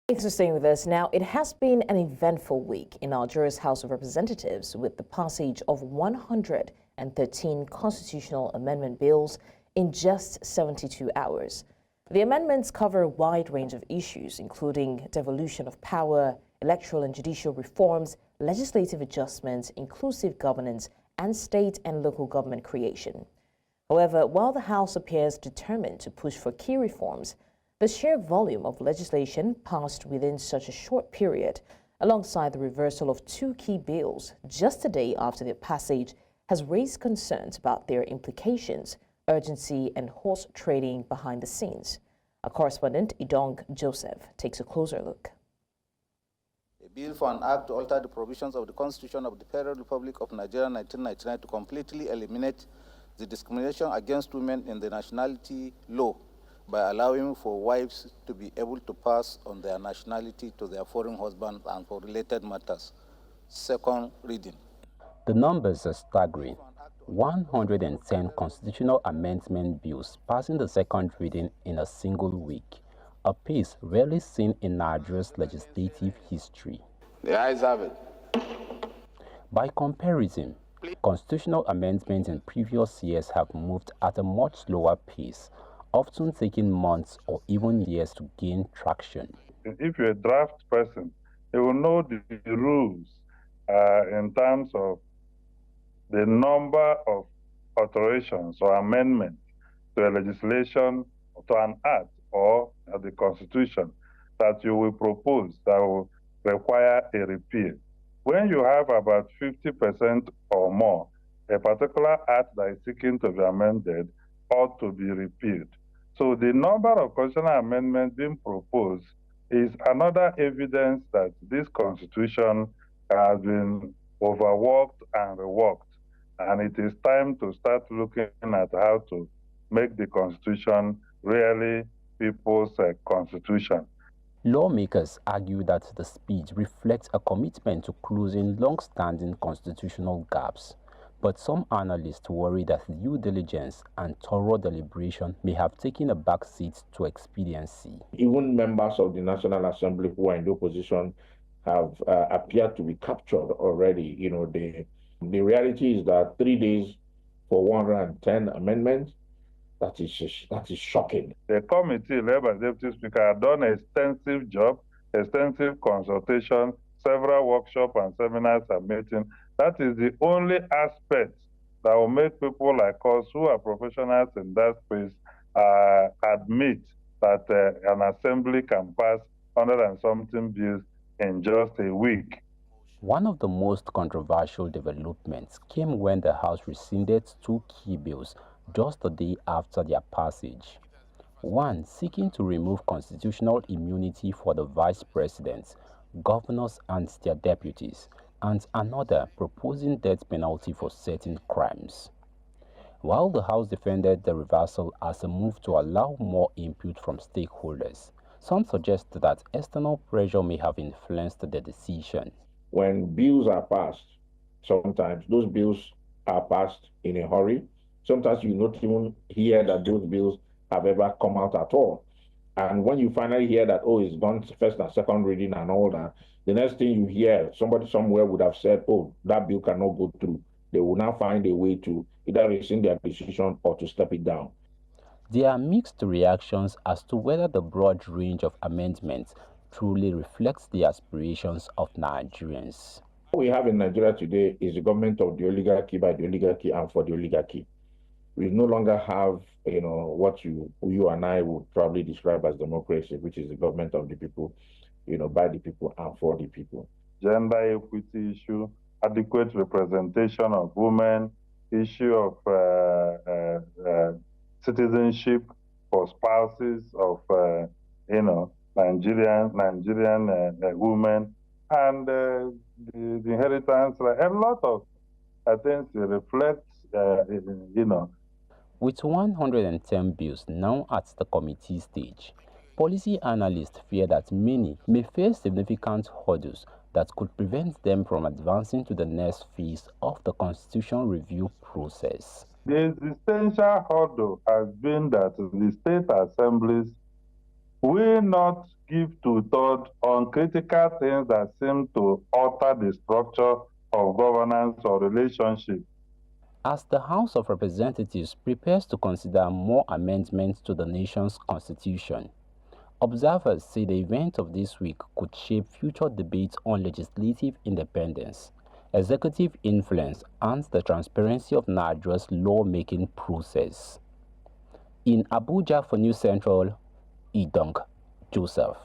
Thanks for staying with us. Now, it has been an eventful week in Nigeria's House of Representatives with the passage of 113 constitutional amendment bills in just 72 hours. The amendments cover a wide range of issues, including devolution of power, electoral and judicial reforms, legislative adjustments, inclusive governance, and state and local government creation. However, while the House appears determined to push for key reforms, the sheer volume of legislation passed within such a short period, alongside the reversal of two key bills just a day after their passage, has raised concerns about their implications, urgency, and horse trading behind the scenes. Our correspondent, Idong Joseph, takes a closer look. A bill for an act to alter the provisions of the Constitution of the Federal Republic of Nigeria 1999 to completely eliminate the discrimination against women in the nationality law by allowing for wives to be able to pass on their nationality to their foreign husbands and for related matters. Second reading. The numbers are staggering. 110 constitutional amendment bills passing the second reading in a single week, a pace rarely seen in Nigeria's legislative history. The ayes have it. By comparison, constitutional amendments in previous years have moved at a much slower pace, often taking months or even years to gain traction. If you're a draft person, you will know the rules in terms of the number of alterations or amendments to a legislation, to an act or the Constitution that you will propose that will require a repeal. When you have about 50% or more, a particular act that is seeking to be amended ought to be repealed. So the number of constitutional amendments being proposed is another evidence that this Constitution has been overworked and reworked. And it is time to start looking at how to make the Constitution really people's constitution. Lawmakers argue that the speed reflects a commitment to closing long-standing constitutional gaps. But some analysts worry that due diligence and thorough deliberation may have taken a backseat to expediency. Even members of the National Assembly who are in the opposition have appeared to be captured already. You know, the reality is that 3 days for 110 amendments, that is shocking. The committee led by the Deputy Speaker have done an extensive job, extensive consultation, several workshops and seminars and meetings. That is the only aspect that will make people like us who are professionals in that space admit that an assembly can pass 100 and something bills in just a week. One of the most controversial developments came when the House rescinded two key bills just a day after their passage. One seeking to remove constitutional immunity for the vice presidents, governors and their deputies, and another proposing death penalty for certain crimes. While the House defended the reversal as a move to allow more input from stakeholders, some suggest that external pressure may have influenced the decision. When bills are passed, sometimes those bills are passed in a hurry. Sometimes you not even hear that those bills have ever come out at all. And when you finally hear that, oh, it's gone first and second reading and all that, the next thing you hear, somebody somewhere would have said, oh, that bill cannot go through. They will now find a way to either rescind their decision or to step it down. There are mixed reactions as to whether the broad range of amendments truly reflects the aspirations of Nigerians. What we have in Nigeria today is the government of the oligarchy, by the oligarchy, and for the oligarchy. We no longer have, what you and I would probably describe as democracy, which is the government of the people, by the people and for the people. Gender equity issue, adequate representation of women, issue of citizenship for spouses of, Nigerian women, and the inheritance, a lot of things reflect, With 110 bills now at the committee stage, policy analysts fear that many may face significant hurdles that could prevent them from advancing to the next phase of the constitutional review process. The existential hurdle has been that the state assemblies will not give two-thirds on critical things that seem to alter the structure of governance or relationship. As the House of Representatives prepares to consider more amendments to the nation's constitution, observers say the event of this week could shape future debates on legislative independence, executive influence, and the transparency of Nigeria's lawmaking process. In Abuja for News Central, Idong Joseph.